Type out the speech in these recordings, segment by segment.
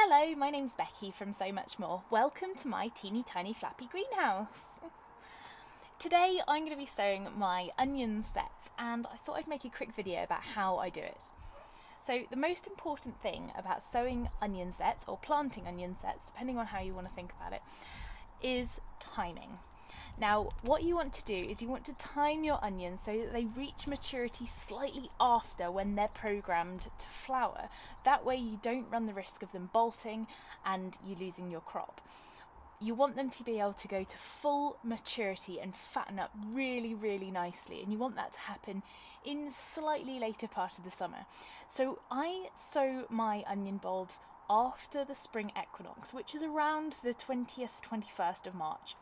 Hello, my name's Becky from So Much More. Welcome to my teeny tiny flappy greenhouse. Today I'm going to be sowing my onion sets, and I thought I'd make a quick video about how I do it. So the most important thing about sowing onion sets, or planting onion sets, depending on how you want to think about it, is timing. Now, what you want to do is you want to time your onions so that they reach maturity slightly after when they're programmed to flower. That way you don't run the risk of them bolting and you losing your crop. You want them to be able to go to full maturity and fatten up really, really nicely, and you want that to happen in slightly later part of the summer. So I sow my onion bulbs after the spring equinox, which is around the 20th, 21st of March.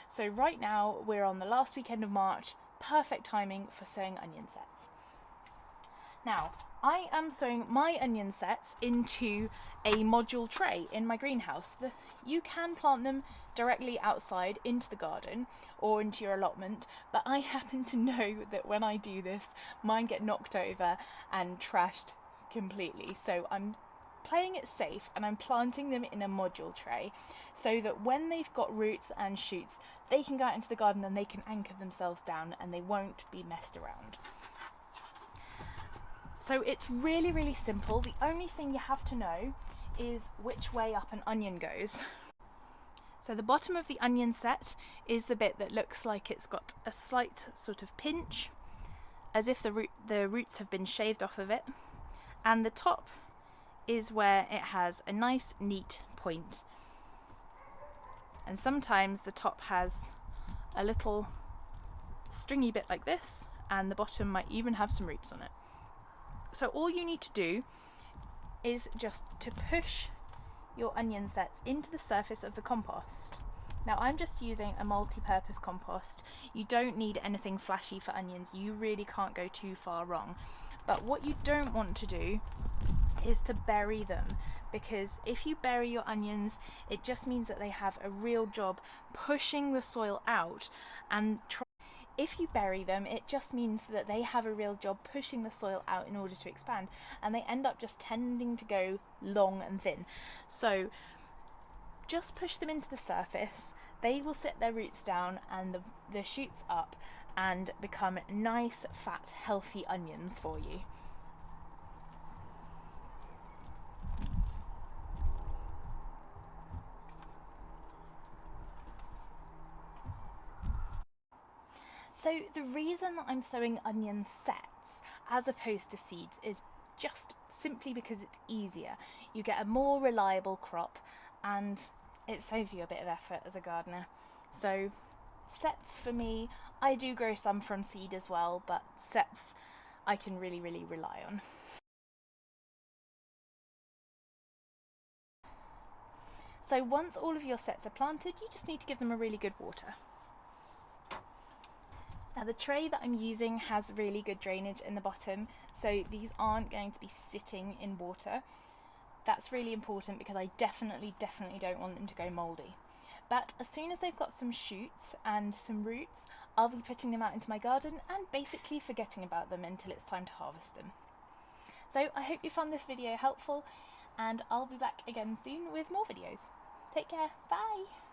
So right now we're on the last weekend of March, perfect timing for sowing onion sets. Now, I am sowing my onion sets into a module tray in my greenhouse. You can plant them directly outside into the garden or into your allotment, but I happen to know that when I do this, mine get knocked over and trashed completely. So I'm playing it safe and I'm planting them in a module tray so that when they've got roots and shoots, they can go out into the garden and they can anchor themselves down and they won't be messed around. So it's really, really simple. The only thing you have to know is which way up an onion goes. So the bottom of the onion set is the bit that looks like it's got a slight sort of pinch, as if the roots have been shaved off of it, and the top is where it has a nice neat point. And sometimes the top has a little stringy bit like this, and the bottom might even have some roots on it. So all you need to do is just to push your onion sets into the surface of the compost. Now I'm just using a multi-purpose compost. You don't need anything flashy for onions. You really can't go too far wrong. But what you don't want to do is to bury them, because if you bury your onions, it just means that they have a real job pushing the soil out, and if you bury them, it just means that they have a real job pushing the soil out in order to expand, and they end up just tending to go long and thin. So just push them into the surface. They will set their roots down and the shoots up and become nice, fat, healthy onions for you. So the reason that I'm sowing onion sets as opposed to seeds is just simply because it's easier. You get a more reliable crop and it saves you a bit of effort as a gardener. So sets for me, I do grow some from seed as well, but sets I can really, really rely on. So once all of your sets are planted, you just need to give them a really good water. Now the tray that I'm using has really good drainage in the bottom, so these aren't going to be sitting in water. That's really important because I definitely don't want them to go mouldy. But as soon as they've got some shoots and some roots, I'll be putting them out into my garden and basically forgetting about them until it's time to harvest them. So I hope you found this video helpful, and I'll be back again soon with more videos. Take care, bye!